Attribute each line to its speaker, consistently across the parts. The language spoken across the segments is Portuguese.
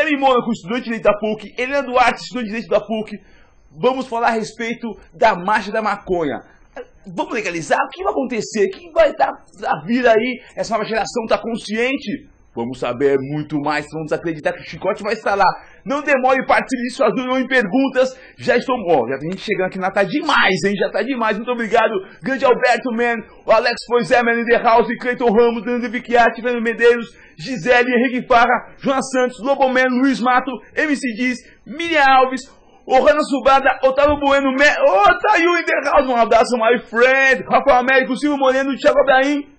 Speaker 1: Guilherme Mônaco, estudante de Direito da PUC, Helena Duarte, estudante de Direito da PUC. Vamos falar a respeito da marcha da maconha. Vamos legalizar? O que vai acontecer? O que vai dar a vir aí? Essa nova geração está consciente? Vamos saber muito mais, vamos acreditar que o chicote vai estar lá. Não demore, participe de suas dúvidas em perguntas. Já estou, já tem gente chegando aqui, tá demais, hein? Já tá demais, muito obrigado. Grande Alberto, man, o Alex Poisé, man, in the house, Cleiton Ramos, Daniel Vicchiati, Fernando Medeiros, Gisele, Henrique Farra, Jonas Santos, Lobo Man, Luiz Mato, MC Diz, Miriam Alves, Ohana Subada, Otávio Bueno, Tayu in the house, um abraço, my friend, Rafael Américo, Silvio Moreno, Thiago Abraim.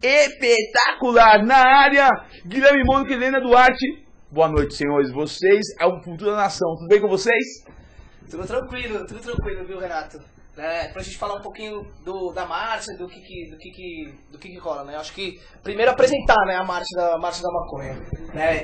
Speaker 1: Espetacular na área, Guilherme Mônaco e Helena Duarte. Boa noite, senhores. Vocês é o futuro da nação. Tudo bem com vocês?
Speaker 2: Tudo tranquilo, viu, Renato? Pra gente falar um pouquinho da marcha, do que rola, né? Acho que primeiro apresentar, né, a marcha da maconha. Né?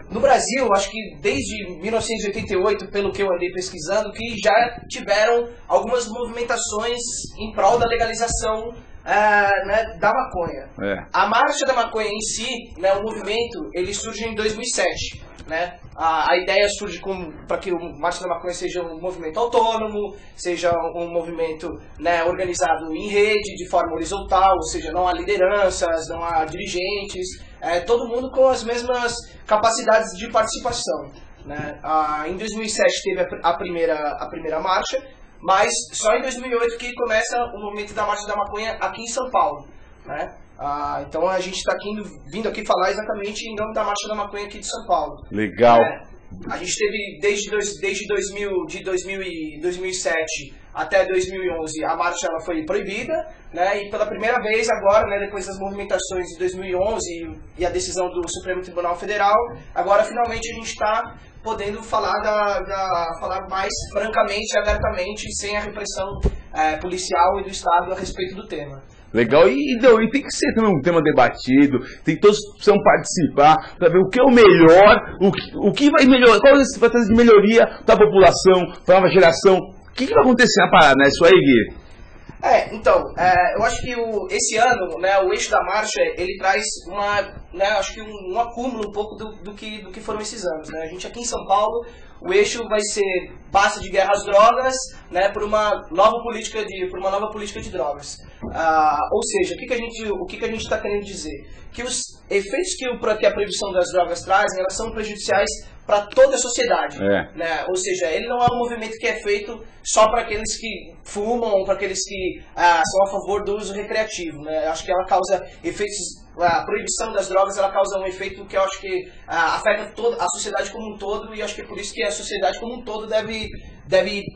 Speaker 2: No Brasil, acho que desde 1988, pelo que eu andei pesquisando, que já tiveram algumas movimentações em prol da legalização né, da maconha. A marcha da maconha em si, né, o movimento, ele surge em 2007. Né? A ideia surge para que o Marcha da Maconha seja um movimento autônomo, seja um movimento, né, organizado em rede, de forma horizontal, ou seja, não há lideranças, não há dirigentes, todo mundo com as mesmas capacidades de participação. Né? Em 2007 teve a primeira marcha, mas só em 2008 que começa o movimento da Marcha da Maconha aqui em São Paulo. Né? Então a gente está vindo aqui falar exatamente em nome da Marcha da Maconha aqui de São Paulo.
Speaker 1: Legal.
Speaker 2: A gente teve desde 2007 até 2011 a marcha ela foi proibida, né? E pela primeira vez agora, né, depois das movimentações de 2011 e a decisão do Supremo Tribunal Federal, agora finalmente a gente está podendo falar falar mais francamente, abertamente, sem a repressão policial e do Estado a respeito do tema.
Speaker 1: Legal, e tem que ser também um tema debatido, tem todos precisam participar para ver o que é o melhor, o que vai melhorar, qual é vai trazer de melhoria para a população, para a nova geração. O que vai acontecer na parada, né? Isso aí, Gui?
Speaker 2: Então, eu acho que esse ano, né, o eixo da marcha, ele traz acho que um acúmulo um pouco do que foram esses anos. Né? A gente aqui em São Paulo, o eixo vai ser basta de guerra às drogas, né, por uma nova política de drogas. Ou seja, o que a gente está querendo dizer? Que os efeitos que a proibição das drogas trazem, elas são prejudiciais para toda a sociedade. Né? Ou seja, ele não é um movimento que é feito só para aqueles que fumam, para aqueles que são a favor do uso recreativo. Né? Acho que ela causa efeitos. A proibição das drogas ela causa um efeito que eu acho que afeta toda a sociedade como um todo, e acho que é por isso que a sociedade como um todo deve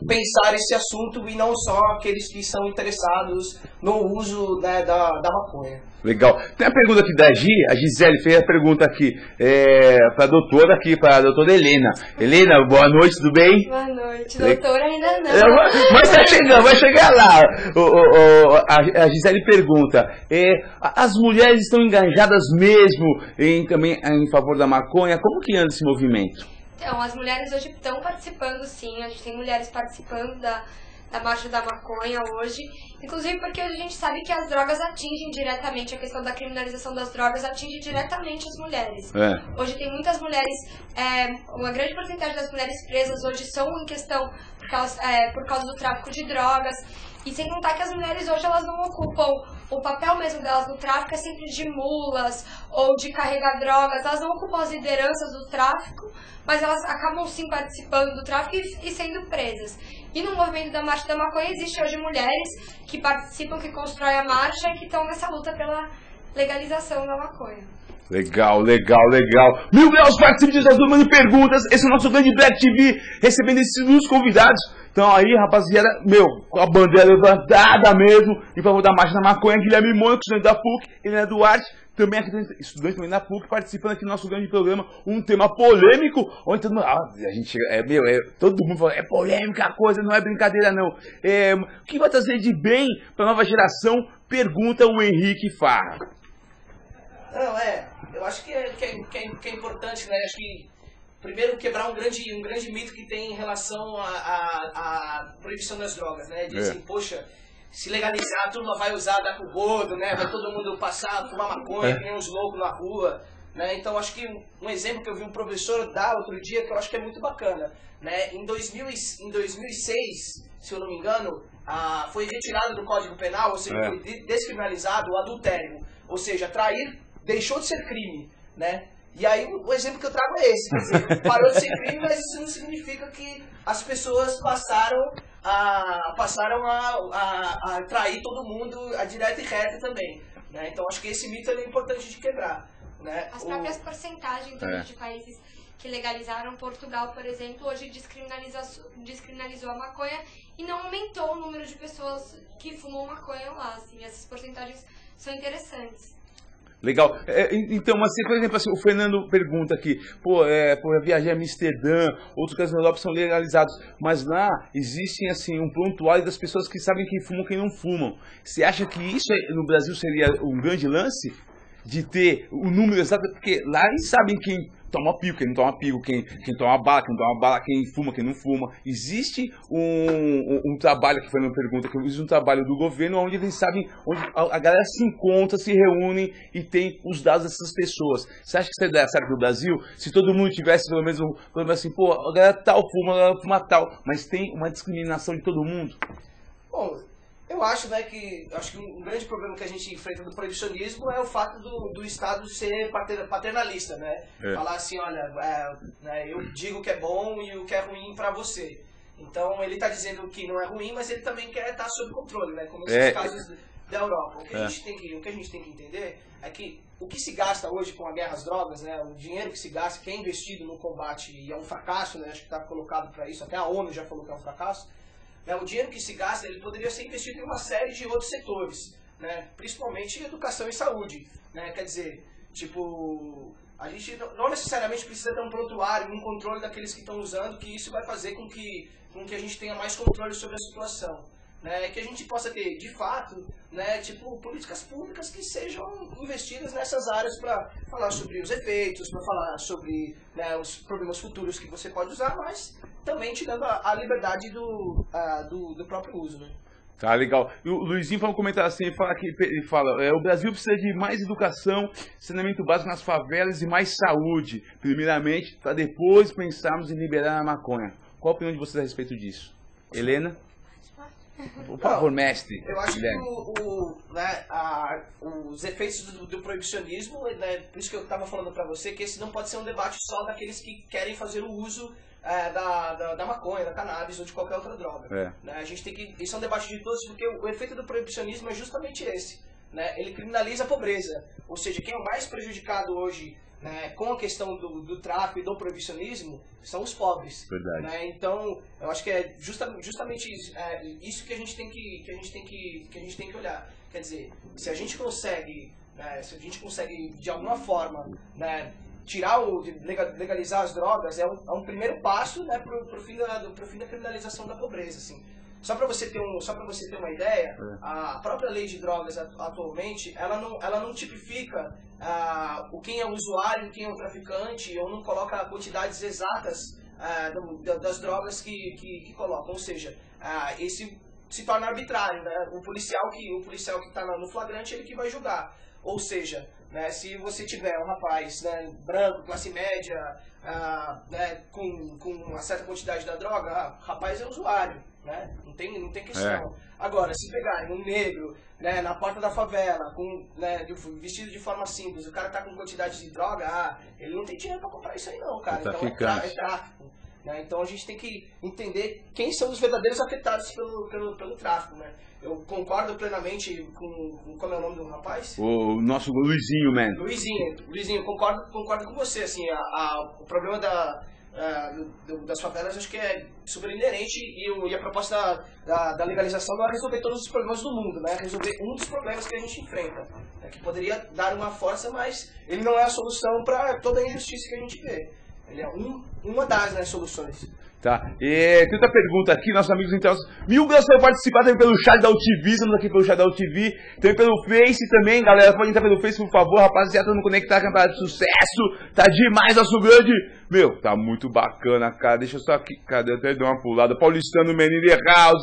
Speaker 2: pensar esse assunto e não só aqueles que são interessados no uso, né, da maconha.
Speaker 1: Legal. Tem a pergunta aqui da a Gisele fez a pergunta aqui para a doutora Helena. Helena, boa noite, tudo bem?
Speaker 3: Boa noite, doutora ainda não.
Speaker 1: Mas vai chegar lá. A Gisele pergunta, as mulheres estão engajadas mesmo também em favor da maconha? Como que anda esse movimento?
Speaker 3: Então, as mulheres hoje estão participando, sim. A gente tem mulheres participando da Marcha da Maconha hoje. Inclusive porque a gente sabe que as drogas atingem diretamente, a questão da criminalização das drogas atinge diretamente as mulheres. Hoje tem muitas mulheres, uma grande porcentagem das mulheres presas hoje são em questão por causa do tráfico de drogas. E sem contar que as mulheres hoje elas não ocupam, o papel mesmo delas no tráfico é sempre de mulas ou de carregar drogas, elas não ocupam as lideranças do tráfico, mas elas acabam sim participando do tráfico e sendo presas. E no movimento da Marcha da Maconha existe hoje mulheres que participam, que constroem a marcha e que estão nessa luta pela legalização da maconha.
Speaker 1: Legal. Mil graus, participantes das turmas de perguntas. Esse é o nosso grande Black TV, recebendo esses convidados. Então aí, rapaziada, com a bandeira levantada mesmo, em favor da Marcha da Maconha, Guilherme Mônaco, estudante da PUC, Helena Duarte, também aqui, estudante também da PUC, participando aqui do nosso grande programa, um tema polêmico, onde todo mundo, a gente chega, todo mundo fala, é polêmica a coisa, não é brincadeira não. O que vai trazer de bem para a nova geração? Pergunta o Henrique Farra.
Speaker 2: Não, eu acho que é importante, né, acho que primeiro quebrar um grande mito que tem em relação à proibição das drogas, né, de assim, poxa, se legalizar a turma vai usar, dar pro rodo, né, vai todo mundo passar, fumar maconha, que nem uns loucos na rua, né? Então acho que um exemplo que eu vi um professor dar outro dia, que eu acho que é muito bacana, né? Em 2006, se eu não me engano, foi retirado do Código Penal, ou seja, foi descriminalizado o adultério, ou seja, trair deixou de ser crime, né? E aí o exemplo que eu trago é esse, quer dizer, parou de ser crime, mas isso não significa que as pessoas passaram a trair todo mundo a direta e reta também, né? Então acho que esse mito é importante de quebrar, né?
Speaker 3: As próprias porcentagens de países que legalizaram, Portugal, por exemplo, hoje descriminalizou a maconha e não aumentou o número de pessoas que fumam maconha lá, assim, essas porcentagens são interessantes.
Speaker 1: Legal. Então, assim, por exemplo, assim, o Fernando pergunta aqui, eu viajei a Amsterdã, outros casos na Europa são legalizados, mas lá existem, assim, um prontuário das pessoas que sabem quem fumam e quem não fumam. Você acha que isso no Brasil seria um grande lance? De ter o número exato, porque lá eles sabem quem toma pico, quem não toma pico, quem toma bala, quem não toma bala, quem fuma, quem não fuma. Existe um trabalho, que foi uma pergunta, que existe um trabalho do governo onde eles sabem, onde a galera se encontra, se reúne e tem os dados dessas pessoas. Você acha que isso é certo no Brasil? Se todo mundo tivesse pelo menos assim, a galera tal fuma, a galera fuma tal, mas tem uma discriminação de todo mundo?
Speaker 2: Bom, eu acho, né, que um grande problema que a gente enfrenta do proibicionismo é o fato do Estado ser paternalista, né? Falar assim, olha, né, eu digo o que é bom e o que é ruim para você. Então ele está dizendo que não é ruim, mas ele também quer estar sob controle, né? Como esses casos da Europa. O que a gente tem que entender é que o que se gasta hoje com a guerra às drogas, né, o dinheiro que se gasta, que é investido no combate, e é um fracasso, né, acho que está colocado para isso, até a ONU já falou que é um fracasso. O dinheiro que se gasta, ele poderia ser investido em uma série de outros setores, né? Principalmente educação e saúde, né? Quer dizer, tipo, a gente não necessariamente precisa ter um prontuário, um controle daqueles que estão usando, que isso vai fazer com que a gente tenha mais controle sobre a situação, né? Que a gente possa ter, de fato, né, tipo, políticas públicas que sejam investidas nessas áreas para falar sobre os efeitos, para falar sobre, né, os problemas futuros que você pode usar, mas também te dando a liberdade do próprio uso, né?
Speaker 1: Tá, legal. E o Luizinho fala um comentário assim, ele fala, o Brasil precisa de mais educação, saneamento básico nas favelas e mais saúde, primeiramente, para depois pensarmos em liberar a maconha. Qual a opinião de vocês a respeito disso? Helena? Por favor, mestre.
Speaker 2: Eu acho que os efeitos do proibicionismo, né, por isso que eu estava falando para você, que esse não pode ser um debate só daqueles que querem fazer o uso da maconha, da cannabis ou de qualquer outra droga. Né? A gente tem que, isso é um debate de todos, porque o efeito do proibicionismo é justamente esse. Né? Ele criminaliza a pobreza, ou seja, quem é o mais prejudicado hoje, né, com a questão do tráfico e do proibicionismo são os pobres.
Speaker 1: Verdade.
Speaker 2: Né? Então, eu acho que é justamente isso que a gente tem que olhar. Quer dizer, se a gente consegue, né, de alguma forma, né, legalizar as drogas, é um primeiro passo, né, pro fim da criminalização da pobreza, assim. Só para você ter uma ideia, a própria lei de drogas atualmente, ela não tipifica quem é o usuário, quem é o traficante, ou não coloca quantidades exatas das drogas que colocam. Ou seja, esse se torna arbitrário, né? O policial que está no flagrante, ele que vai julgar. Ou seja, né, se você tiver um rapaz, né, branco, classe média, né, com uma certa quantidade da droga, rapaz é usuário, né? Não tem questão. Agora, se pegarem um negro, né, na porta da favela, né, vestido de forma simples, o cara tá com quantidade de droga, ele não tem dinheiro para comprar isso aí não, cara. Então é tráfico. Né? Então a gente tem que entender quem são os verdadeiros afetados pelo tráfico, né? Eu concordo plenamente com como é o nome do rapaz?
Speaker 1: O nosso Luizinho, man.
Speaker 2: Luizinho, concordo com você, assim, o problema das favelas acho que é super inerente e a proposta da legalização não é resolver todos os problemas do mundo, né? É resolver um dos problemas que a gente enfrenta, né? Que poderia dar uma força, mas ele não é a solução para toda a injustiça que a gente vê. Ele é uma das, né, soluções.
Speaker 1: Tá. E tem outra pergunta aqui, nossos amigos então. Mil graças por participar também pelo chat da UTV, estamos aqui pelo chat da UTV, também pelo Face também, galera. Pode entrar pelo Face, por favor, rapaziada, estamos conectados, campeonato de sucesso. Tá demais, nosso grande Meu, tá muito bacana, cara. Deixa eu só aqui, cadê? Eu até dei uma pulada. Paulistano Menino in the house,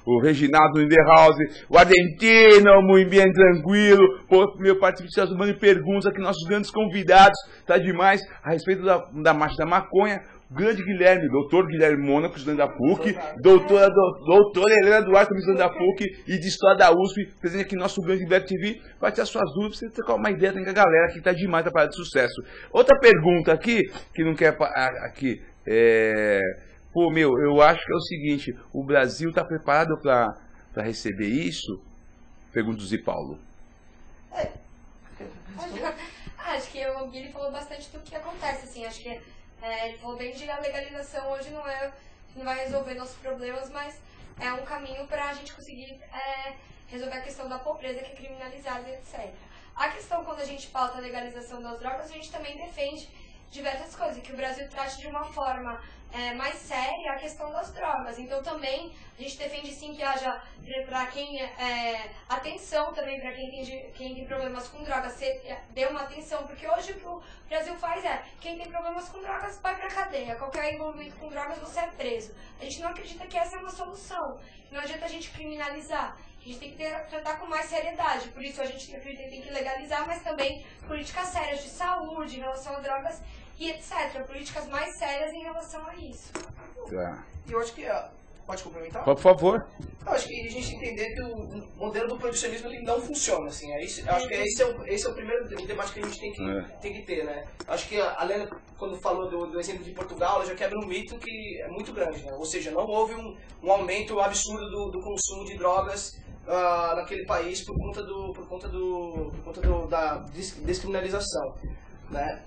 Speaker 1: o Reginaldo in the house, o Argentino, muito bem tranquilo. Pô, meu participante mandando perguntas aqui, nossos grandes convidados, tá demais, a respeito da Marcha da Maconha. Grande Guilherme, doutor Guilherme Mônaco, estudante da PUC, doutora Helena Duarte, estudante da PUC e de História da USP, presente aqui no nosso grande Black TV, para tirar suas dúvidas, você trocar uma ideia com a galera que tá demais, tá parada de sucesso. Outra pergunta aqui, que não quer aqui, pô, meu, eu acho que é o seguinte, o Brasil tá preparado para receber isso? Pergunta do Zé Paulo.
Speaker 3: Acho que o Guilherme falou bastante do que acontece, assim, acho que ele falou bem de a legalização hoje não vai resolver nossos problemas, mas é um caminho para a gente conseguir resolver a questão da pobreza que é criminalizada e etc. A questão, quando a gente pauta a legalização das drogas, a gente também defende diversas coisas, que o Brasil trate de uma forma mais séria a questão das drogas. Então também a gente defende sim que haja para quem atenção também para quem tem problemas com drogas, dê uma atenção, porque hoje o que o Brasil faz quem tem problemas com drogas vai pra cadeia, qualquer envolvimento com drogas você é preso. A gente não acredita que essa é uma solução, não adianta a gente criminalizar. A gente tem que tratar com mais seriedade, por isso a gente acredita que tem que legalizar, mas também políticas sérias de saúde em relação a drogas e etc. Políticas mais sérias em relação a isso.
Speaker 1: Tá.
Speaker 2: E eu acho que... Pode complementar?
Speaker 1: Por favor.
Speaker 2: Eu acho que a gente entender que o modelo do proibicionismo ele não funciona, assim. Eu acho que esse é o primeiro debate que a gente tem que ter, né? Acho que a Lena, quando falou do exemplo de Portugal, ela já quebra um mito que é muito grande, né? Ou seja, não houve um aumento absurdo do consumo de drogas naquele país por conta da descriminalização, né?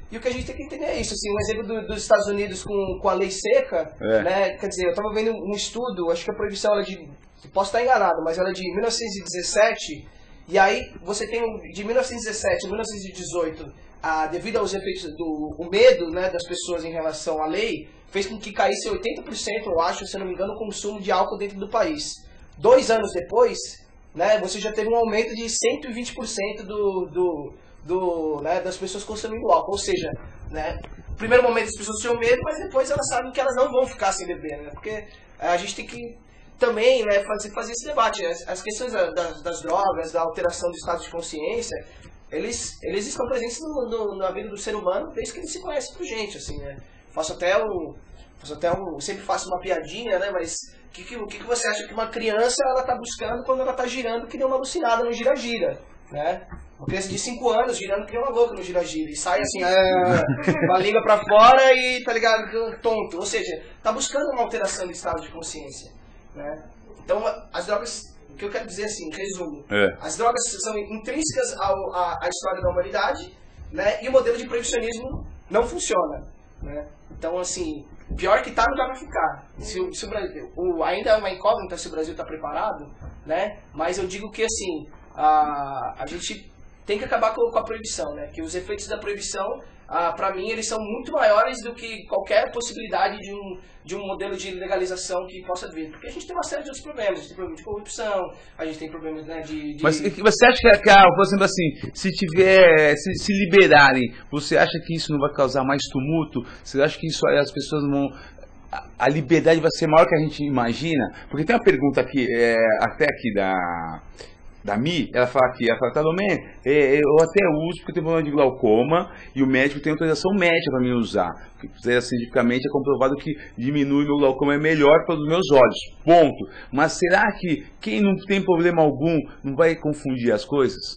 Speaker 2: E o que a gente tem que entender é isso, assim, um exemplo dos Estados Unidos com a lei seca, né? Quer dizer, eu estava vendo um estudo, acho que a proibição ela é de, posso estar enganado, mas ela é de 1917, e aí você tem de 1917 a 1918, devido aos efeitos do medo, né, das pessoas em relação à lei, fez com que caísse 80%, eu acho, se não me engano, o consumo de álcool dentro do país. 2 anos depois, né, você já teve um aumento de 120% das pessoas consumindo álcool. Ou seja, né, no primeiro momento as pessoas tinham medo, mas depois elas sabem que elas não vão ficar sem beber, né, porque a gente tem que também, né, fazer esse debate. As questões das drogas, da alteração do estado de consciência, eles estão presentes na vida do ser humano desde que ele se conhece por gente, assim, né. Sempre faço uma piadinha, né, mas o que você acha que uma criança ela tá buscando quando ela tá girando que nem uma alucinada no gira-gira, né? Uma criança de 5 anos girando que nem uma louca no gira-gira e sai assim, com a língua pra fora e tá ligado, tonto. Ou seja, tá buscando uma alteração do estado de consciência, né? Então, as drogas, o que eu quero dizer assim, resumo, as drogas são intrínsecas à história da humanidade, né? E o modelo de proibicionismo não funciona, né? Então, assim, pior que tá, não dá pra ficar. Se o Brasil, ainda é uma incógnita se o Brasil está preparado, né? Mas eu digo que, assim, a gente tem que acabar com a proibição, né? Que os efeitos da proibição, para mim, eles são muito maiores do que qualquer possibilidade de um modelo de legalização que possa vir. Porque a gente tem uma série de outros problemas. A gente tem problema de corrupção, a gente tem problemas, né,
Speaker 1: Mas você acha que, por exemplo assim, se liberarem, você acha que isso não vai causar mais tumulto? Você acha que isso aí as pessoas vão... A liberdade vai ser maior que a gente imagina? Porque tem uma pergunta aqui, até aqui da Mi, ela fala tá, Domê, eu até uso porque eu tenho problema de glaucoma e o médico tem autorização médica para mim usar. Porque cientificamente é comprovado que diminui meu glaucoma, é melhor para os meus olhos, ponto. Mas será que quem não tem problema algum não vai confundir as coisas?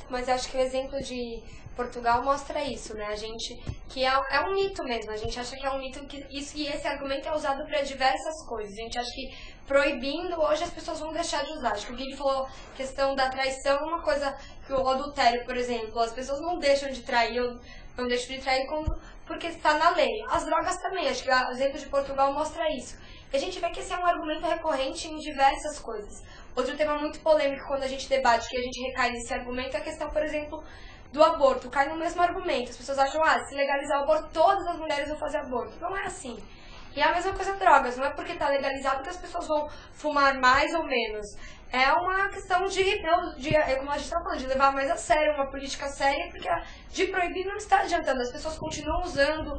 Speaker 3: Mas acho que o exemplo de Portugal mostra isso, né? A gente, que é um mito mesmo, a gente acha que é um mito e esse argumento é usado para diversas coisas. A gente acha que proibindo, hoje as pessoas vão deixar de usar. Acho que o Guilherme falou questão da traição, uma coisa que o adultério, por exemplo, as pessoas não deixam de trair, não deixam de trair porque está na lei. As drogas também, acho que o exemplo de Portugal mostra isso. E a gente vê que esse é um argumento recorrente em diversas coisas. Outro tema muito polêmico quando a gente debate, que a gente recai nesse argumento, é a questão, por exemplo, do aborto. Cai no mesmo argumento. As pessoas acham, se legalizar o aborto, todas as mulheres vão fazer aborto. Não é assim. E é a mesma coisa drogas, não é porque tá legalizado que as pessoas vão fumar mais ou menos. É uma questão como a gente está falando, de levar mais a sério, uma política séria, porque de proibir não está adiantando. As pessoas continuam usando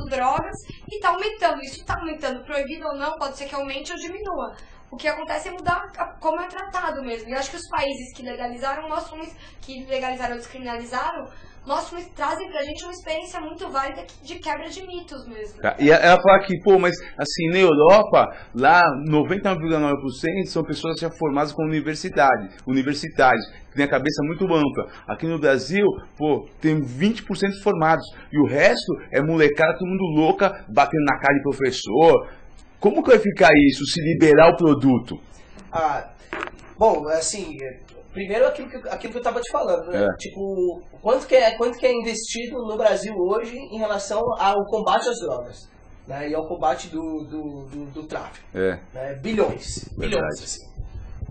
Speaker 3: drogas e está aumentando. Isso está aumentando. Proibido ou não, pode ser que aumente ou diminua. O que acontece é mudar como é tratado mesmo. E eu acho que os países que legalizaram, ou descriminalizaram, trazem pra gente uma experiência muito válida de quebra de mitos mesmo.
Speaker 1: E ela fala que, pô, mas assim, na Europa, lá 99,9% são pessoas já formadas com universitários, que têm a cabeça muito ampla. Aqui no Brasil, pô, tem 20% formados, e o resto é molecada, todo mundo louca, batendo na cara de professor. Como que vai ficar isso, se liberar o produto?
Speaker 2: Bom, assim, primeiro aquilo que eu estava te falando, né? Tipo, quanto que é investido no Brasil hoje em relação ao combate às drogas, né? E ao combate do tráfico. Né? Bilhões, assim.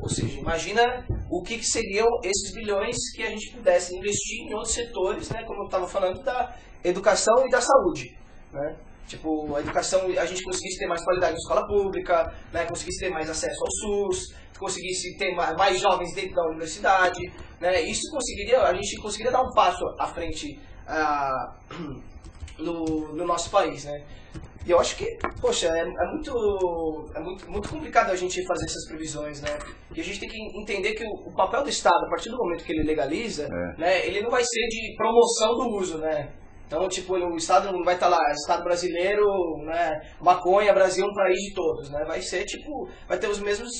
Speaker 2: Ou seja, imagina o que seriam esses bilhões que a gente pudesse investir em outros setores, né? Como eu estava falando, da educação e da saúde, né? Tipo, a educação, a gente conseguisse ter mais qualidade na escola pública, né? Conseguisse ter mais acesso ao SUS, conseguisse ter mais jovens dentro da universidade, né? Isso a gente conseguiria dar um passo à frente no nosso país, né? E eu acho que, poxa, é muito complicado a gente fazer essas previsões, né? E a gente tem que entender que o papel do Estado, a partir do momento que ele legaliza, né, ele não vai ser de promoção do uso, né? Então, tipo, o Estado não vai estar lá, Estado brasileiro, né, maconha, Brasil, um país de todos, né? Vai ser, tipo, vai ter as mesmas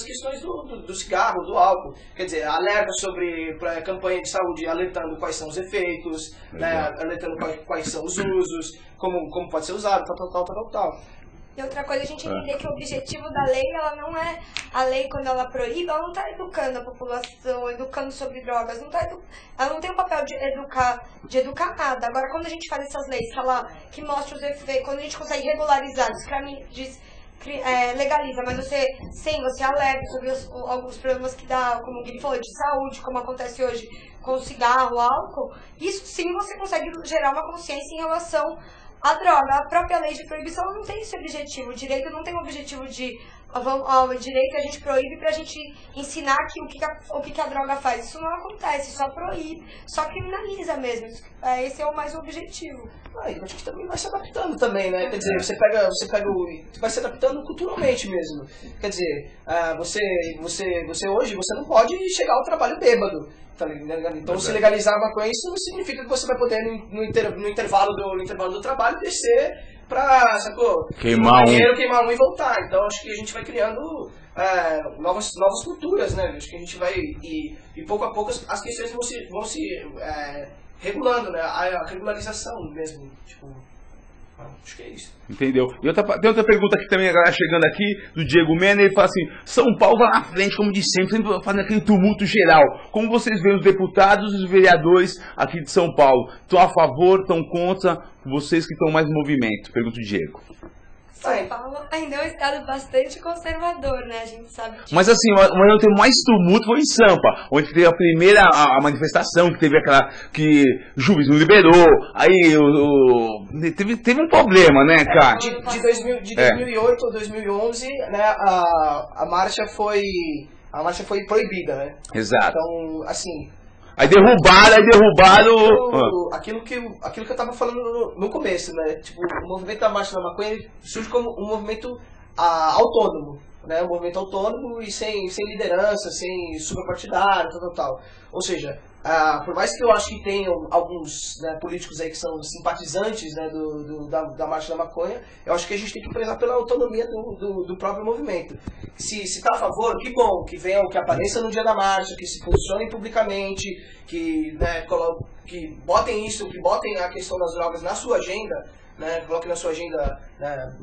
Speaker 2: questões do cigarro, do álcool. Quer dizer, alerta sobre campanha de saúde, alertando quais são os efeitos, né, alertando quais são os usos, como pode ser usado, tal.
Speaker 3: E outra coisa, a gente entender que o objetivo da lei, ela não é... A lei, quando ela proíbe, ela não está educando a população, educando sobre drogas. Ela não tem o papel de educar nada. Agora, quando a gente faz essas leis que mostram os efeitos, quando a gente consegue regularizar, legaliza, mas você alerta sobre alguns problemas que dá, como o Guilherme falou, de saúde, como acontece hoje com o cigarro, o álcool, isso sim você consegue gerar uma consciência em relação a droga. A própria lei de proibição não tem esse objetivo. O direito não tem o objetivo de... O direito a gente proíbe pra gente ensinar o que a droga faz. Isso não acontece, só proíbe, só criminaliza mesmo. Esse é o mais objetivo.
Speaker 2: A gente também vai se adaptando também, né? Você vai se adaptando culturalmente mesmo. Quer dizer, você hoje não pode chegar ao trabalho bêbado. Tá ligado? Então, se legalizar a maconha, isso não significa que você vai poder, no intervalo do trabalho, descer pra, sacou?
Speaker 1: Queimar
Speaker 2: um e voltar. Então, acho que a gente vai criando novas culturas, né? Acho que a gente vai... E pouco a pouco as questões vão se regulando, né? A regularização mesmo, tipo... Acho que é isso.
Speaker 1: Entendeu? E tem outra pergunta aqui também, a galera chegando aqui, do Diego Mena, ele fala assim: São Paulo vai na frente, como de sempre fazendo aquele tumulto geral. Como vocês veem os deputados e os vereadores aqui de São Paulo? Estão a favor, estão contra? Vocês que estão mais em movimento? Pergunta o Diego.
Speaker 3: São Paulo ainda é um estado bastante conservador, né? A gente sabe disso.
Speaker 1: Mas assim, onde teve mais tumulto foi em Sampa, onde teve a primeira manifestação, que teve aquela que Juiz não liberou, aí teve um problema, né, cara?
Speaker 2: De 2008 ou 2011, né, a marcha foi proibida, né?
Speaker 1: Exato.
Speaker 2: Então, assim...
Speaker 1: Aí derrubaram...
Speaker 2: Aquilo que eu tava falando no começo, né? Tipo, o movimento da Marcha da Maconha surge como um movimento autônomo, né? Um movimento autônomo e sem liderança, sem superpartidário, tal. Ou seja, por mais que eu acho que tenham alguns, né, políticos aí que são simpatizantes, né, da Marcha da Maconha, eu acho que a gente tem que prezar pela autonomia do próprio movimento. Se está a favor, que bom, que apareça no dia da marcha, que se posicionem publicamente, que, né, que botem isso, que botem a questão das drogas na sua agenda, né, coloquem na sua agenda, né,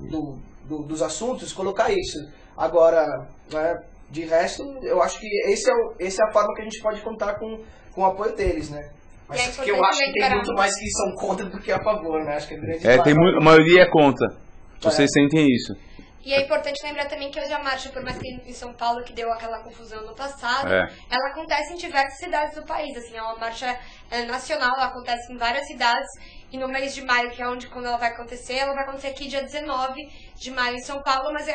Speaker 2: dos assuntos, colocar isso. Agora, né, de resto, eu acho que essa é a forma que a gente pode contar com o apoio deles, né? Mas que eu acho que tem muito mais que são contra do que a favor, né? Acho que a grande
Speaker 1: a maioria é contra. Vocês sentem isso.
Speaker 3: E é importante lembrar também que hoje a marcha, por mais que em São Paulo, que deu aquela confusão no passado, ela acontece em diversas cidades do país. Assim, é uma marcha nacional, ela acontece em várias cidades. E no mês de maio, que é quando ela vai acontecer aqui dia 19 de maio em São Paulo, mas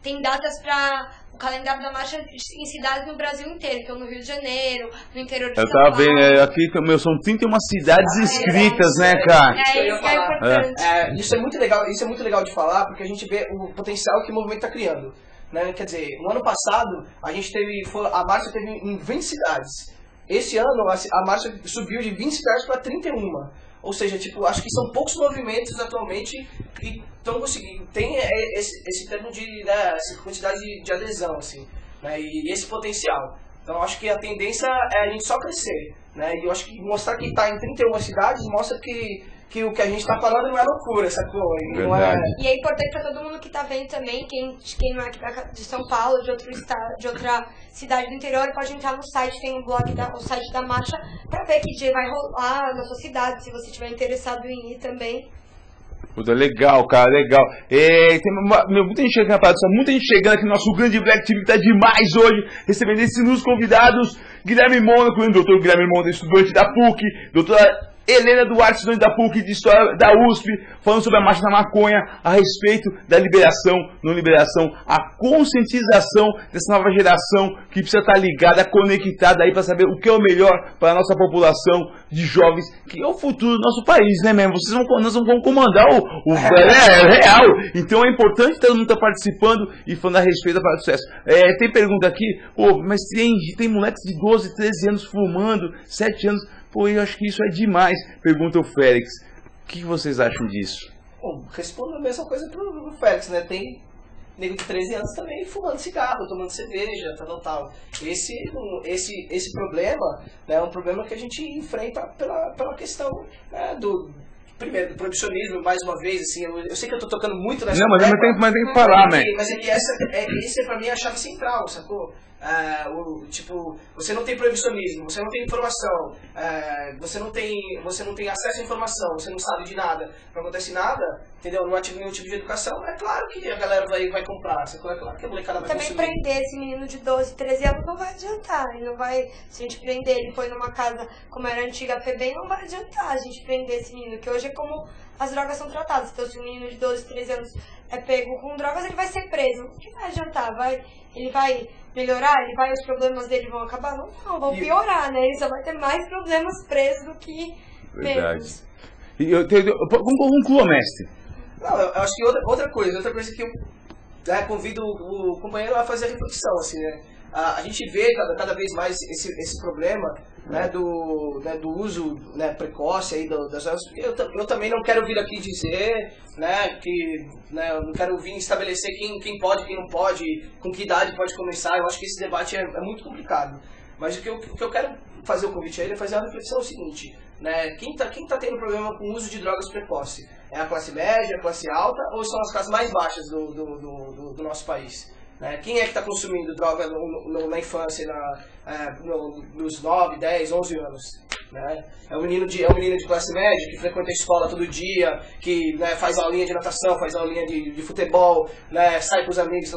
Speaker 3: tem datas para o calendário da marcha em cidades no Brasil inteiro. Então no Rio de Janeiro, no interior de São Paulo. Eu tava
Speaker 1: vendo, aqui são 31 cidades inscritas, né, cara?
Speaker 2: Isso é importante. Isso é muito legal de falar, porque a gente vê o potencial que o movimento está criando. Né? Quer dizer, no ano passado, a marcha teve em 20 cidades. Esse ano, a marcha subiu de 20 cidades para 31. Ou seja, tipo, acho que são poucos movimentos atualmente que estão conseguindo, tem esse termo de, né, essa quantidade de adesão, assim, né, e esse potencial. Então, acho que a tendência é a gente só crescer, né, e eu acho que mostrar que está em 31 cidades mostra que o que a gente está falando não é loucura, sacou?
Speaker 3: E é importante para todo mundo que está vendo também, quem não é aqui de São Paulo, de outro estado, de outra cidade do interior, pode entrar no site, tem o site da marcha, para ver que dia vai rolar na sua cidade, se você estiver interessado em ir também.
Speaker 1: Puta, legal, cara, legal. Tem muita gente chegando, muita gente chegando aqui no nosso grande Black TV, que tá demais hoje, recebendo esses nos convidados, Guilherme Mônaco, o doutor Guilherme Mônaco, estudante da PUC, doutora Helena Duarte, estudante da PUC de História da USP, falando sobre a marcha da maconha, a respeito da liberação, não liberação, a conscientização dessa nova geração que precisa estar ligada, conectada aí para saber o que é o melhor para a nossa população de jovens, que é o futuro do nosso país, né, mesmo? Nós vamos comandar o real. Então é importante todo mundo estar participando e falando a respeito da sucesso. Tem pergunta aqui, mas tem moleques de 12, 13 anos fumando, 7 anos. Pô, eu acho que isso é demais, pergunta o Félix. O que vocês acham disso?
Speaker 2: Bom, respondo a mesma coisa pro Félix, né? Tem nego de 13 anos também fumando cigarro, tomando cerveja, tal. Esse problema, né, é um problema que a gente enfrenta pela questão, né, primeiro, do proibicionismo, mais uma vez, assim, eu sei que eu tô tocando muito nessa...
Speaker 1: Não, mas tem que falar, né?
Speaker 2: Mas é que essa pra mim é a chave central, sacou? Você não tem proibicionismo, você não tem informação, você não tem acesso à informação, você não sabe de nada, não acontece nada, entendeu? Não ativa nenhum tipo de educação, é claro que a galera vai comprar, é claro que a molecada vai
Speaker 3: também
Speaker 2: consumir.
Speaker 3: Prender esse menino de 12, 13 anos não vai adiantar, ele não vai, se a gente prender ele põe numa casa como era a antiga FEBEM, não vai adiantar a gente prender esse menino, que hoje é como as drogas são tratadas. Então se um menino de 12, 13 anos é pego com drogas, ele vai ser preso, o que vai adiantar? Ele vai melhorar? Os problemas dele vão acabar? Não, vão piorar, né? Ele só vai ter mais problemas presos do que menos.
Speaker 1: Conclua, mestre.
Speaker 2: Não, eu acho que outra coisa que eu convido o companheiro a fazer a reflexão, assim, né? A gente vê cada vez mais esse problema, né, do uso, né, precoce aí das drogas. Eu também não quero vir aqui dizer, né, que, né, eu não quero vir estabelecer quem pode, quem não pode, com que idade pode começar. Eu acho que esse debate é muito complicado. Mas o que eu quero fazer o convite a ele é fazer a reflexão seguinte, né? Quem tá tendo problema com o uso de drogas precoce? É a classe média, a classe alta, ou são as classes mais baixas do nosso país? Quem é que está consumindo droga na infância, nos 9, 10, 11 anos? Né? É um menino de classe média que frequenta a escola todo dia, que, né, faz aulinha de natação, faz aulinha de futebol, né, sai com os amigos,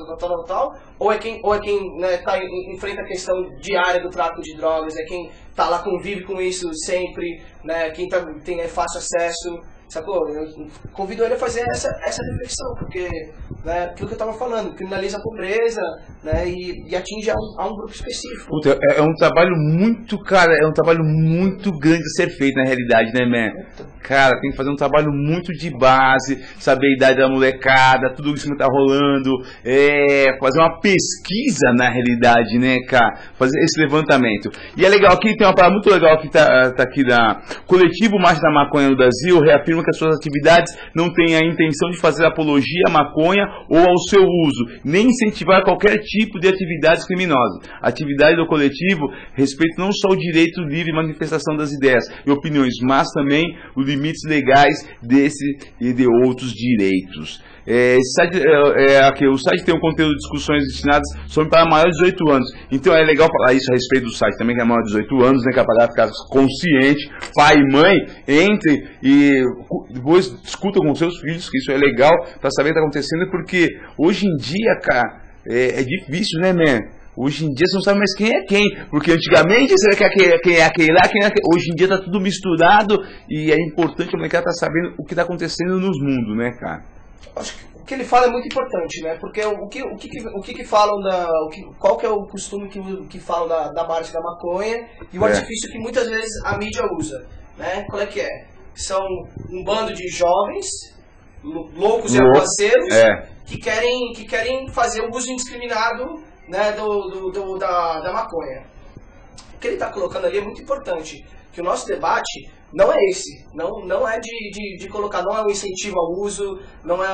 Speaker 2: tal. Ou é quem né, enfrenta a questão diária do tráfico de drogas, é quem está lá, convive com isso sempre, né, quem tem fácil acesso. Sacou? Eu convido ele a fazer essa reflexão, porque, né, aquilo que eu estava falando, criminaliza a pobreza, né, e atinge a um grupo específico.
Speaker 1: Puta, é um trabalho muito, cara, é um trabalho muito grande a ser feito na realidade, né, man? Cara, tem que fazer um trabalho muito de base, saber a idade da molecada, tudo isso que tá rolando, fazer uma pesquisa na realidade, né, cara? Fazer esse levantamento. E é legal, aqui tem uma palavra muito legal que tá aqui da Coletivo Marcha da Maconha no Brasil, reafirma que as suas atividades não têm a intenção de fazer apologia à maconha ou ao seu uso, nem incentivar qualquer tipo de atividades criminosas. A atividade do coletivo respeita não só o direito livre de manifestação das ideias e opiniões, mas também o limite limites legais desse e de outros direitos. Aqui, o site tem um conteúdo de discussões destinadas sobre para maiores de 18 anos. Então é legal falar isso a respeito do site também, que é maior de 18 anos, né, que é para ficar consciente, pai e mãe, entrem e depois discutam com seus filhos, que isso é legal para saber o que está acontecendo, porque hoje em dia, cara, é difícil, né, man? Hoje em dia você não sabe mais quem é quem, porque antigamente você quer quem é aquele lá, quem é aquele. Hoje em dia tá tudo misturado e é importante a molecada estar sabendo o que está acontecendo nos mundos, né, cara?
Speaker 2: Acho que o que ele fala é muito importante, né? Porque o que falam qual que é o costume que falam da marcha da maconha e o artifício que muitas vezes a mídia usa, né? Qual é que é? São um bando de jovens loucos e aguaceiros que querem fazer o uso indiscriminado, né, da maconha. O que ele está colocando ali é muito importante, que o nosso debate não é esse, não é de colocar, não é o incentivo ao uso, não é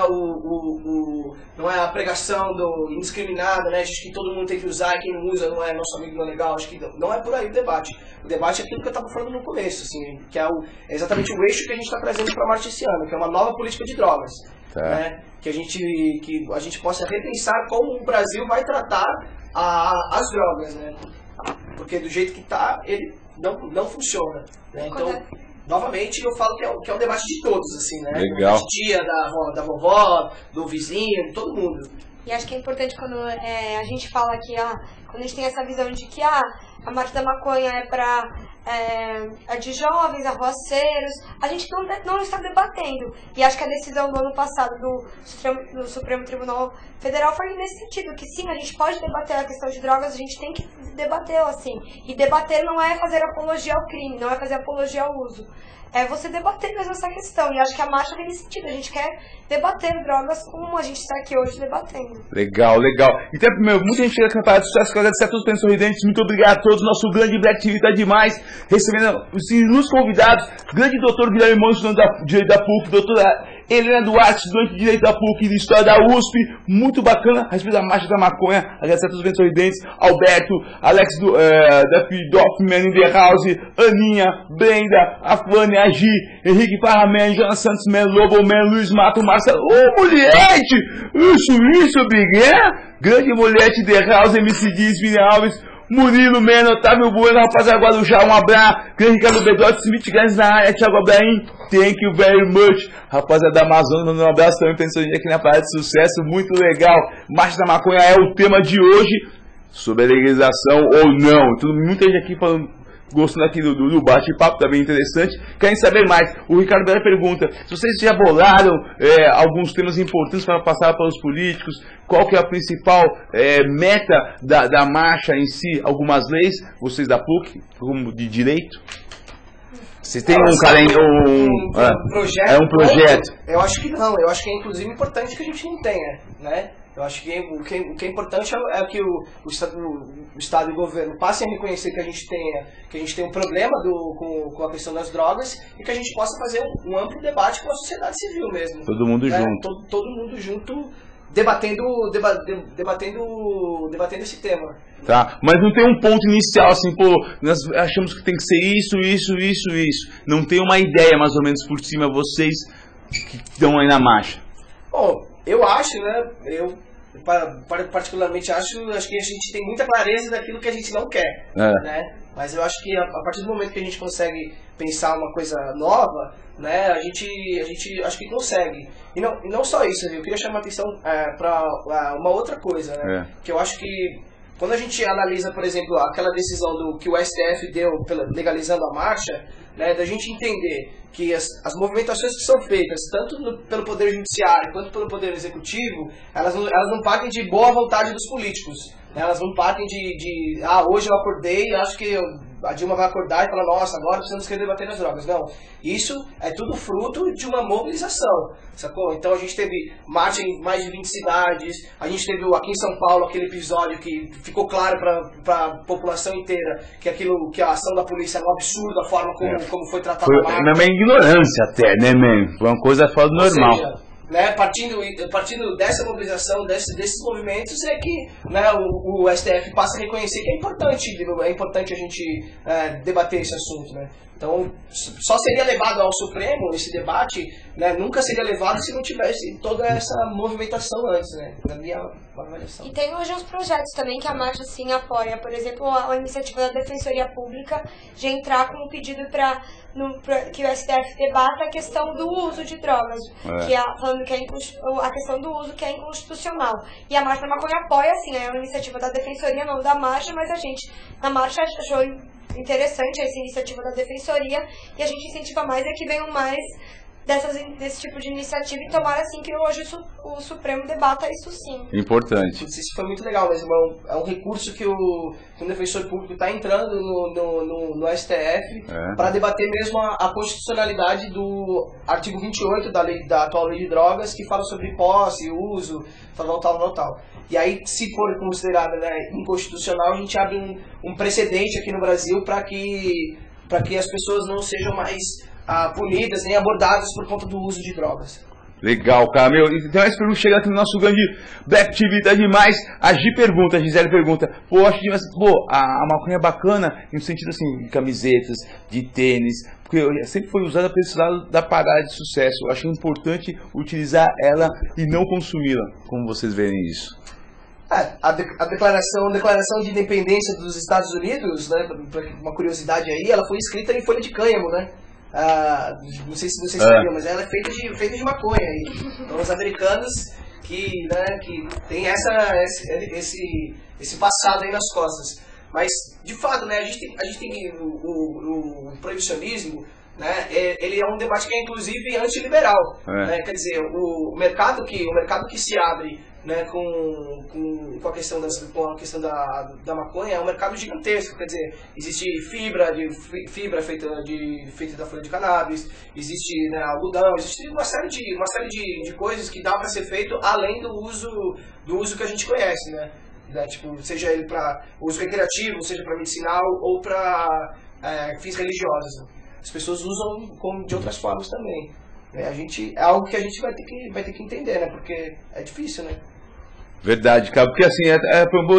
Speaker 2: não é a pregação indiscriminada, né, de que todo mundo tem que usar e quem não usa não é nosso amigo, não é legal. Acho que não é por aí o debate. O debate é aquilo que eu estava falando no começo, assim, que é exatamente o eixo que a gente está trazendo para a marcha esse ano, que é uma nova política de drogas. Né, que a gente possa repensar como o Brasil vai tratar as drogas, né? Porque do jeito que está, ele não funciona. Né? Então, novamente, eu falo que é um debate de todos, assim, né?
Speaker 1: Legal.
Speaker 2: Da tia, da vovó, do vizinho, de todo mundo.
Speaker 3: E acho que é importante quando a gente fala que, quando a gente tem essa visão de que a marcha da maconha é de jovens, arruaceiros, a gente não está debatendo. E acho que a decisão do ano passado do Supremo Tribunal Federal foi nesse sentido, que sim, a gente pode debater a questão de drogas, a gente tem que debater assim. E debater não é fazer apologia ao crime, não é fazer apologia ao uso. É você debater mesmo essa questão. E acho que a marcha vem nesse sentido. A gente quer debater drogas como a gente está aqui hoje debatendo.
Speaker 1: Legal, legal. Então, muita gente quer cantar de sucesso, agradecer a todos os pensos sorridentes. Muito obrigado a todos. Nosso grande Black TV está demais. Recebendo os convidados. Grande doutor Guilherme Montes, estudante da Direito da PUC. Doutora Helena Duarte, estudante de Direito da PUC e de História da USP. Muito bacana. A respeito da marcha da maconha. Agradecer a todos os pensos sorridentes. Alberto, Alex da Doffman in the House, Aninha, Brenda, Afane, Agi, Henrique Parraman, Jonas Santos, Man, Lobo, Man, Luiz Mato, Marcelo. Ô, mulherete! Isso, Big, Grande mulherete de House, MC Diz, Vini Alves, Murilo, Man, Otávio Bueno, rapaziada Guarujá, um abraço. Grande Ricardo Bedotti, Smith Gans na área, Thiago Abraim, thank you very much. Rapaziada da Amazônia, mandando um abraço também, pensando aqui na Parada de Sucesso, muito legal. Marcha da Maconha é o tema de hoje, sobre a legalização ou não. Muita gente aqui falando, gostando aqui do bate-papo, tá bem interessante. Querem saber mais? O Ricardo Bela pergunta se vocês já bolaram alguns temas importantes para passar para os políticos, qual que é a principal meta da marcha em si, algumas leis, vocês da PUC, como de direito? Vocês têm um projeto? É um projeto.
Speaker 2: Eu acho que não, eu acho que é inclusive importante que a gente não tenha, né? Eu acho que o que é importante é que o Estado e o governo passem a reconhecer que a gente tem um problema com a questão das drogas e que a gente possa fazer um amplo debate com a sociedade civil mesmo.
Speaker 1: Todo mundo junto.
Speaker 2: Todo mundo junto, debatendo esse tema.
Speaker 1: Tá, mas não tem um ponto inicial assim, pô, nós achamos que tem que ser isso. Não tem uma ideia mais ou menos por cima, vocês que estão aí na marcha.
Speaker 2: Bom, eu acho, né, particularmente acho que a gente tem muita clareza daquilo que a gente não quer, né? Mas eu acho que a partir do momento que a gente consegue pensar uma coisa nova, né, a gente acho que consegue. E não só isso, eu queria chamar a atenção para uma outra coisa, né? Que eu acho que quando a gente analisa, por exemplo, aquela decisão que o STF deu legalizando a marcha, né, da gente entender que as movimentações que são feitas, tanto pelo Poder Judiciário quanto pelo Poder Executivo, elas não partem de boa vontade dos políticos. Né, elas não partem hoje eu acordei e acho que a Dilma vai acordar e falar, nossa, agora precisamos querer debater as drogas. Não, isso é tudo fruto de uma mobilização, sacou? Então a gente teve marcha em mais de 20 cidades, a gente teve aqui em São Paulo aquele episódio que ficou claro para a população inteira que a ação da polícia era um absurdo, a forma como foi tratada a marcha.
Speaker 1: Na minha ignorância até, né, man? Foi uma coisa fora do normal.
Speaker 2: Ou seja, né, partindo dessa mobilização, desses movimentos, é que, né, o STF passa a reconhecer que é importante a gente debater esse assunto, né? Então, só seria levado ao Supremo esse debate, né, nunca seria levado se não tivesse toda essa movimentação antes, né, na minha avaliação.
Speaker 3: E tem hoje uns projetos também que a marcha sim apoia, por exemplo, a iniciativa da Defensoria Pública de entrar com um pedido para que o STF debata a questão do uso de drogas, falando que a questão do uso que é inconstitucional. E a Marcha da Maconha apoia, assim, é uma iniciativa da Defensoria, não da Marcha, mas a gente, na Marcha, achou interessante essa iniciativa da Defensoria e a gente incentiva mais que venham mais desse tipo de iniciativa e tomara assim que hoje o Supremo debata isso sim.
Speaker 1: Importante.
Speaker 2: Isso foi muito legal mesmo, é um recurso que o defensor público está entrando no STF para debater mesmo a constitucionalidade do artigo 28 da atual lei de drogas, que fala sobre posse, uso, tal. E aí, se for considerada, né, inconstitucional, a gente abre um precedente aqui no Brasil para que as pessoas não sejam mais punidas nem abordadas por conta do uso de drogas.
Speaker 1: Legal, cara. Então essa pergunta chega aqui no nosso grande Black TV, tá demais. A Gisele pergunta, a maconha é bacana no sentido assim, de camisetas, de tênis, porque sempre foi usada para esse lado da parada de sucesso. Eu acho importante utilizar ela e não consumi-la, como vocês verem isso.
Speaker 2: A declaração de independência dos Estados Unidos, né, uma curiosidade aí, ela foi escrita em folha de cânhamo, né? Não sei se vocês sabiam, mas ela é feita de maconha. Então os americanos que tem esse passado aí nas costas. Mas, de fato, né, a gente tem que o proibicionismo, né, ele é um debate que é inclusive antiliberal. Né? Quer dizer, o mercado que se abre, né, com a questão da maconha é um mercado gigantesco. Quer dizer, existe fibra feita da folha de cannabis, existe, né, algodão, existe uma série de coisas que dá para ser feito além do uso que a gente conhece, né? Tipo, seja ele para uso recreativo, seja para medicinal ou para fins religiosos. As pessoas usam de outras formas também. É algo que a gente vai ter que entender, né? Porque é difícil, né?
Speaker 1: Verdade, cara, porque assim,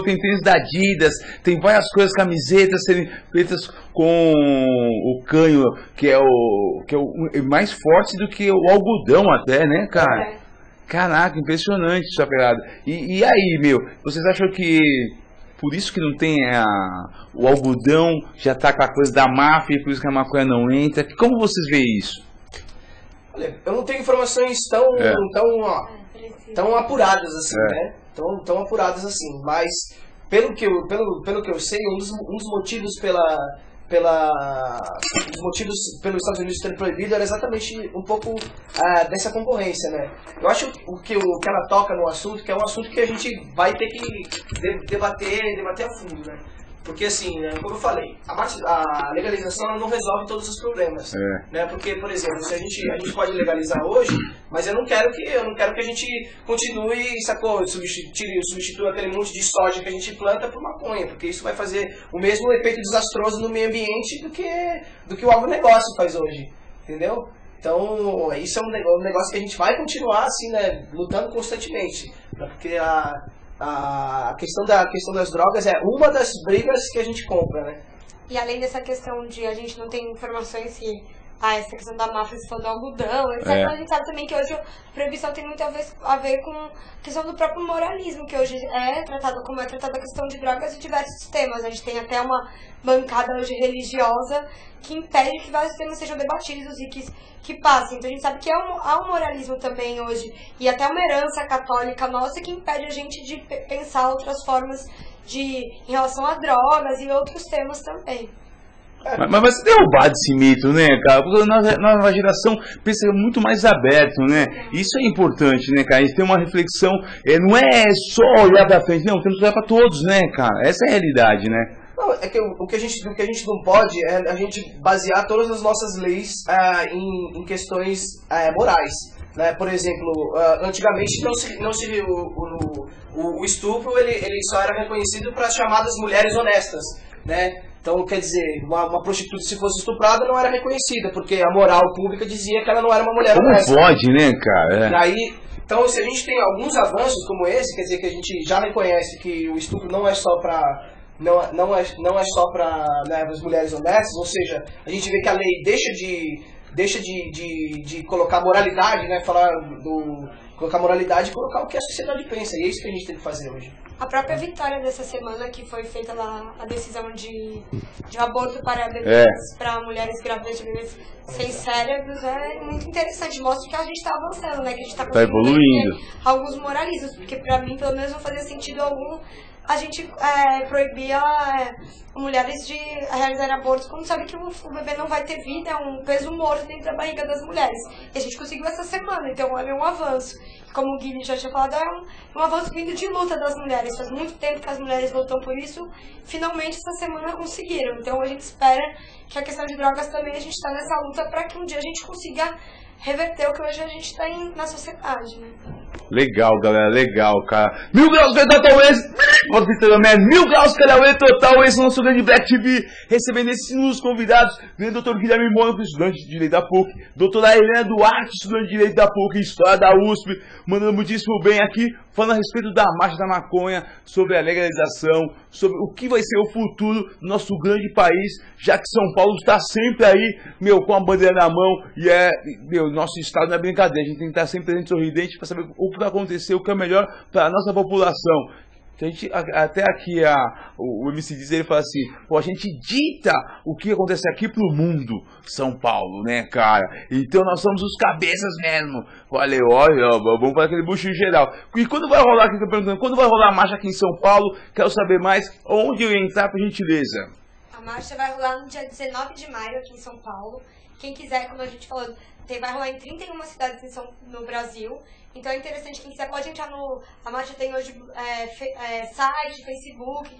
Speaker 1: tem tênis da Adidas, tem várias coisas, camisetas serem feitas com o canho, que é o mais forte do que o algodão até, né, cara? Caraca, impressionante essa pegada. E aí, vocês acham que por isso que não tem o algodão, já tá com a coisa da máfia, por isso que a maconha não entra? Como vocês veem isso?
Speaker 2: Olha, eu não tenho informações tão apuradas assim, né? Tão apuradas assim, mas pelo que eu sei, um dos motivos pelos Estados Unidos terem proibido era exatamente um pouco dessa concorrência, né? Eu acho que ela toca no assunto, que é um assunto que a gente vai ter que debater a fundo, né? Porque assim, né, como eu falei, a legalização não resolve todos os problemas, né? Porque, por exemplo, se a gente pode legalizar hoje, mas eu não quero que a gente continue, sacou, substitua aquele monte de soja que a gente planta por maconha, porque isso vai fazer o mesmo efeito desastroso no meio ambiente do que o agronegócio faz hoje, entendeu? Então, isso é um negócio que a gente vai continuar assim, né, lutando constantemente, porque a questão das drogas é uma das brigas que a gente compra, né?
Speaker 3: E além dessa questão de a gente não tem informações se essa questão da máfia, se for do algodão, etc. A gente sabe também que hoje a proibição tem muito a ver com a questão do próprio moralismo, que hoje é tratado como é tratada a questão de drogas em diversos temas. A gente tem até uma bancada hoje religiosa que impede que vários temas sejam debatidos e que passem. Então a gente sabe que há um moralismo também hoje, e até uma herança católica nossa que impede a gente de pensar outras formas em relação a drogas e outros temas também.
Speaker 1: Mas vai ser derrubado esse mito, né, cara? Porque a nova geração pensa muito mais aberto, né? Isso é importante, né, cara? A gente tem uma reflexão, não é só olhar pra frente, não, temos que olhar pra todos, né, cara? Essa é a realidade, né?
Speaker 2: Não, é que o que a gente não pode é a gente basear todas as nossas leis em questões morais. Né? Por exemplo, antigamente o estupro ele só era reconhecido para as chamadas mulheres honestas, né? Então, quer dizer, uma prostituta, se fosse estuprada, não era reconhecida, porque a moral pública dizia que ela não era uma mulher honesta.
Speaker 1: Como pode, né, cara?
Speaker 2: Então, se a gente tem alguns avanços como esse, quer dizer que a gente já reconhece que o estupro não é só para não é só para, né, as mulheres honestas, ou seja, a gente vê que a lei deixa de colocar moralidade, né, colocar moralidade e colocar o que a sociedade pensa, e é isso que a gente tem que fazer hoje.
Speaker 3: A própria vitória dessa semana, que foi feita a decisão de aborto para bebês, para mulheres grávidas de bebês sem cérebros, é muito interessante. Mostra que a gente está avançando, né? Que a gente está
Speaker 1: evoluindo.
Speaker 3: Alguns moralismos, porque para mim, pelo menos, não fazia sentido algum a gente proibir mulheres de realizar abortos quando sabe que o bebê não vai ter vida, é um peso morto dentro da barriga das mulheres. E a gente conseguiu essa semana, então é um avanço. Como o Guilherme já tinha falado, é um avanço vindo de luta das mulheres. Faz muito tempo que as mulheres lutam por isso, finalmente essa semana conseguiram. Então a gente espera que a questão de drogas também, a gente está nessa luta para que um dia a gente consiga reverter o que hoje a gente tem na sociedade, né?
Speaker 1: Legal, galera, legal, cara. 1000 graus total esse. Mil graus Carauê total esse nosso grande Black TV. Recebendo esses nos convidados. Grande doutor Guilherme Mônaco, estudante de Direito da PUC. Doutora Helena Duarte, estudante de Direito da PUC, História da USP. Mandando muitíssimo bem aqui. Falando a respeito da marcha da maconha, sobre a legalização, sobre o que vai ser o futuro do nosso grande país, já que São Paulo está sempre aí, com a bandeira na mão, e nosso estado não é brincadeira, a gente tem que estar sempre presente, sorridente, para saber o que vai acontecer, o que é melhor para a nossa população. A gente, até aqui o MC Diz, ele fala assim, pô, a gente dita o que acontece aqui pro mundo, São Paulo, né, cara? Então nós somos os cabeças mesmo. Olha, vamos para aquele bucho geral. E quando vai rolar, aqui, perguntando, quando vai rolar a marcha aqui em São Paulo? Quero saber mais, onde eu entrar, por gentileza?
Speaker 3: A marcha vai rolar no dia 19 de maio aqui em São Paulo. Quem quiser, como a gente falou, vai rolar em 31 cidades no Brasil. Então é interessante, quem quiser pode entrar a marcha tem hoje site, Facebook,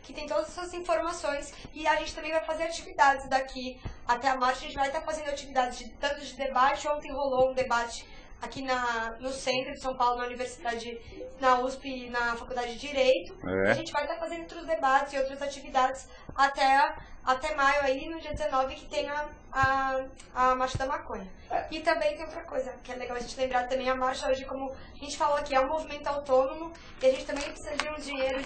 Speaker 3: que tem todas essas informações. E a gente também vai fazer atividades daqui até a marcha. A gente vai estar fazendo atividades tanto de debate. Ontem rolou um debate aqui no centro de São Paulo, na Universidade, na USP e na Faculdade de Direito. E a gente vai estar fazendo outros debates e outras atividades até maio, aí no dia 19, que tem a Marcha da Maconha. E também tem outra coisa que é legal a gente lembrar também, a marcha hoje, como a gente falou aqui, é um movimento autônomo e a gente também precisa de um dinheiro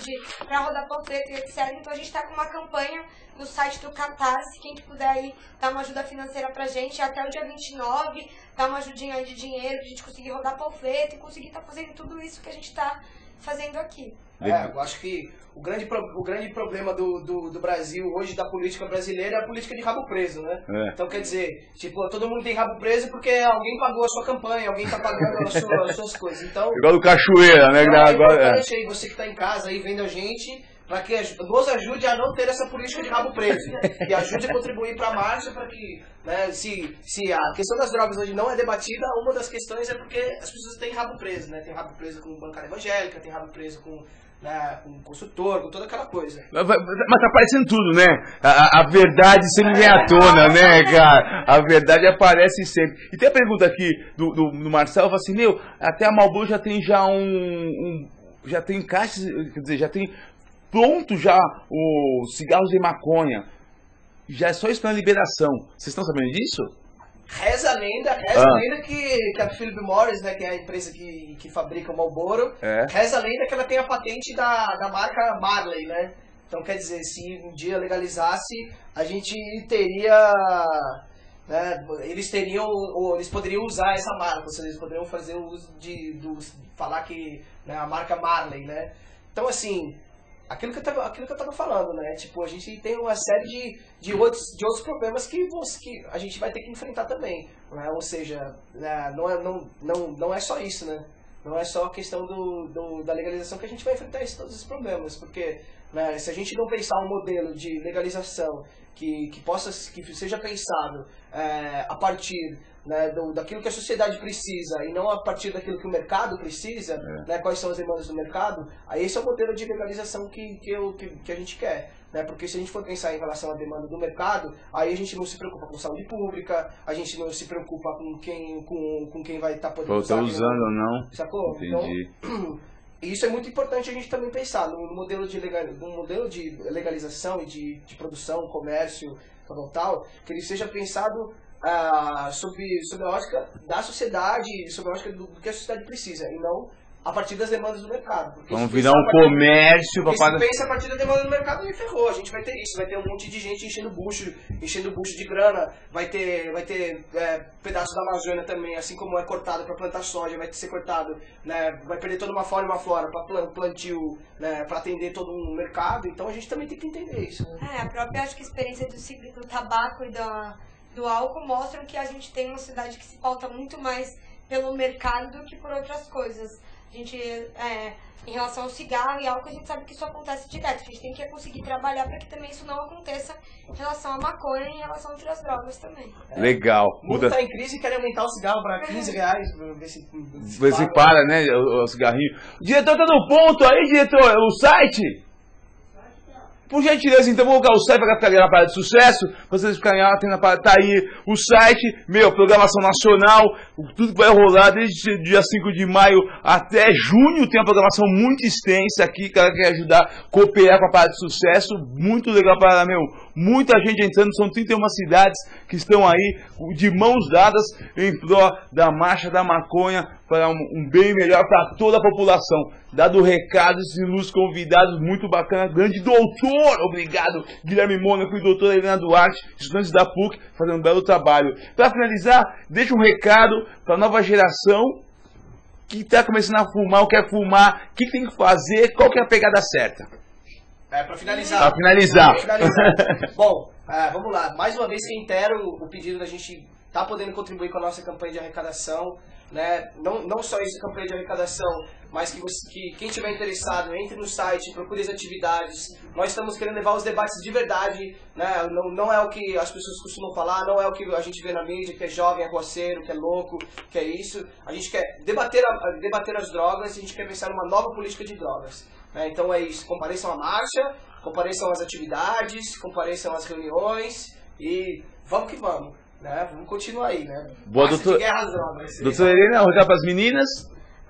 Speaker 3: para rodar panfleto e etc. Então a gente está com uma campanha no site do Catarse, quem que puder aí dar uma ajuda financeira pra gente, até o dia 29, dar uma ajudinha aí de dinheiro, pra gente conseguir rodar panfleto e conseguir estar fazendo tudo isso que a gente está fazendo aqui.
Speaker 2: Eu acho que o grande problema do Brasil hoje, da política brasileira, é a política de rabo preso, né? Então, quer dizer, todo mundo tem rabo preso porque alguém pagou a sua campanha, alguém tá pagando as suas coisas. Então,
Speaker 1: igual do Cachoeira, né?
Speaker 2: É importante aí, você que tá em casa aí vendo a gente, para que nos ajude a não ter essa política de rabo preso. E ajude a contribuir para a marcha, para que, né, se a questão das drogas hoje não é debatida, uma das questões é porque as pessoas têm rabo preso, né? Tem rabo preso com bancária evangélica, tem rabo preso com consultor, com toda aquela coisa.
Speaker 1: Mas tá aparecendo tudo, né? A verdade sempre vem à tona, né, cara? A verdade aparece sempre. E tem a pergunta aqui do Marcelo, fala assim, até a Marlboro já tem já tem caixas, quer dizer, já tem pronto já os cigarros de maconha. Já é só esperando a liberação. Vocês estão sabendo disso?
Speaker 2: Reza a lenda que a Philip Morris, né, que é a empresa que fabrica o Marlboro, reza a lenda que ela tem a patente da marca Marley, né? Então, quer dizer, se um dia legalizasse, a gente teria, né, eles poderiam usar essa marca, ou seja, eles poderiam fazer o uso falar que, né, a marca Marley, né? Então, assim, aquilo que eu tava falando, né? Tipo, a gente tem uma série de outros problemas que a gente vai ter que enfrentar também, né? Ou seja, né, não é só isso, né? Não é só a questão da legalização que a gente vai enfrentar todos esses problemas, porque, né, se a gente não pensar um modelo de legalização que seja pensado a partir, né, daquilo que a sociedade precisa e não a partir daquilo que o mercado precisa, né, quais são as demandas do mercado, aí esse é o modelo de legalização que a gente quer, né, porque se a gente for pensar em relação à demanda do mercado, aí a gente não se preocupa com saúde pública, a gente não se preocupa com quem vai estar podendo usar.
Speaker 1: Usando ou não.
Speaker 2: Sacou?
Speaker 1: Entendi.
Speaker 2: Então, isso é muito importante a gente também pensar no modelo de legalização e de produção, comércio, tal, que ele seja pensado sob a ótica da sociedade, sob a ótica do que a sociedade precisa, e não a partir das demandas do mercado.
Speaker 1: Vamos virar um comércio para
Speaker 2: pagar. Se pensa a partir da demanda do mercado, aí ferrou. A gente vai ter isso, vai ter um monte de gente enchendo bucho de grana, vai ter pedaços da Amazônia também, assim como é cortado para plantar soja, vai ser cortado, né, vai perder toda uma fauna e uma flora para plantio, né, para atender todo um mercado. Então a gente também tem que entender isso. Né?
Speaker 3: A própria, acho que experiência do tabaco e do álcool mostram que a gente tem uma cidade que se pauta muito mais pelo mercado do que por outras coisas. A gente, em relação ao cigarro e álcool, a gente sabe que isso acontece direto. A gente tem que conseguir trabalhar para que também isso não aconteça em relação à maconha e em relação a outras drogas também.
Speaker 1: Legal.
Speaker 2: O mundo está em crise e quer aumentar o cigarro para R$15,
Speaker 1: ver se para, né, o cigarrinho. Diretor, tá no ponto aí, diretor, o site? Por gentileza, então, vou colocar o site para ficar na parada de sucesso, pra vocês ficarem lá, tem na parada, tá aí o site, programação nacional, tudo que vai rolar desde dia 5 de maio até junho, tem uma programação muito extensa aqui, cara que quer ajudar, cooperar com a parada de sucesso, muito legal para muita gente entrando, são 31 cidades que estão aí de mãos dadas em pró da marcha da maconha, para um bem melhor para toda a população. Dado o recado, esses ilustres convidados, muito bacana, grande doutor, obrigado, Guilherme Mônaco e doutora Helena Duarte, estudantes da PUC, fazendo um belo trabalho. Para finalizar, deixa um recado para a nova geração que está começando a fumar ou quer fumar, o que tem que fazer, qual que é a pegada certa?
Speaker 2: Para finalizar.
Speaker 1: Para finalizar.
Speaker 2: Bom, vamos lá, mais uma vez reitero o pedido da gente estar podendo contribuir com a nossa campanha de arrecadação. Né? Não só essa campanha de arrecadação, mas que quem estiver interessado entre no site, procure as atividades. Nós estamos querendo levar os debates de verdade, né? Não é o que as pessoas costumam falar, não é o que a gente vê na mídia, que é jovem, é roceiro, que é louco, que é isso. A gente quer debater as drogas, a gente quer pensar numa nova política de drogas. Né? Então é isso, compareçam à marcha, compareçam às atividades, compareçam às reuniões e vamos que vamos. Né? Vamos continuar aí, né?
Speaker 1: Boa, doutora Helena, rodar para as meninas?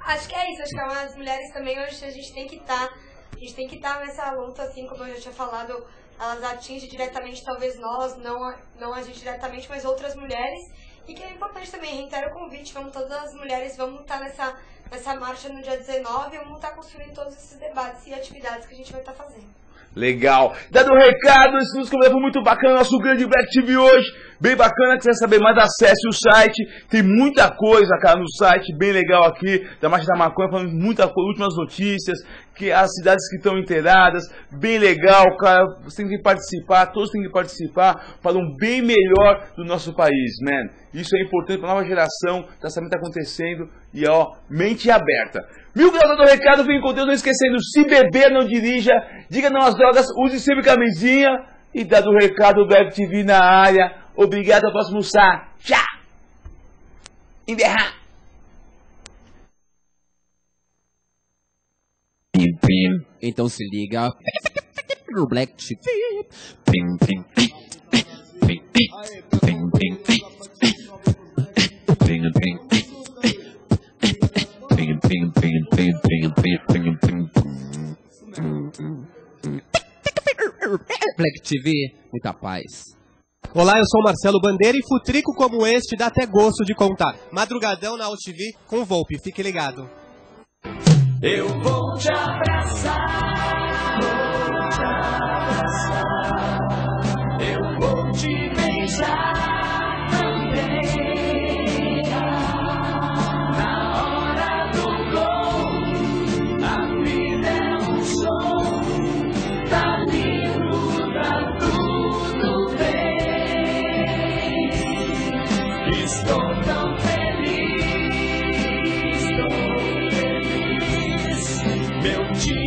Speaker 3: Acho que é isso, acho que as mulheres também hoje a gente tem que estar nessa luta, assim como eu já tinha falado, elas atingem diretamente talvez nós, não a gente diretamente, mas outras mulheres, e que é importante também, reitero o convite, vamos todas as mulheres, vamos estar nessa marcha no dia 19, vamos estar construindo todos esses debates e atividades que a gente vai estar fazendo.
Speaker 1: Legal. Dado o recado, esse nos foi muito bacana, nosso grande Black TV hoje, bem bacana, que você saber mais, acesse o site, tem muita coisa, cara, no site, bem legal aqui, da Marcha da Maconha, falando muita coisa, últimas notícias, que as cidades que estão inteiradas, bem legal, cara, você tem que participar, todos têm que participar, para um bem melhor do nosso país, man. Isso é importante para a nova geração, tá sabendo o que está acontecendo, e ó, mente aberta. Mil graus do recado, vem com Deus, não esquecendo, se beber, não dirija, diga não às drogas, use sempre camisinha, e dado o recado, o Black TV na área, obrigado, ao próximo Sá, tchau! Enterrar!
Speaker 4: Então se liga no Black TV. Black TV, muita paz.
Speaker 5: Olá, eu sou o Marcelo Bandeira e futrico como este dá até gosto de contar. Madrugadão na UTV com Volpe, fique ligado.
Speaker 6: Eu vou te abraçar, eu vou te beijar também. Na hora do gol, a vida é um show, tá lindo, tá tudo bem. Estou tão feliz, meu time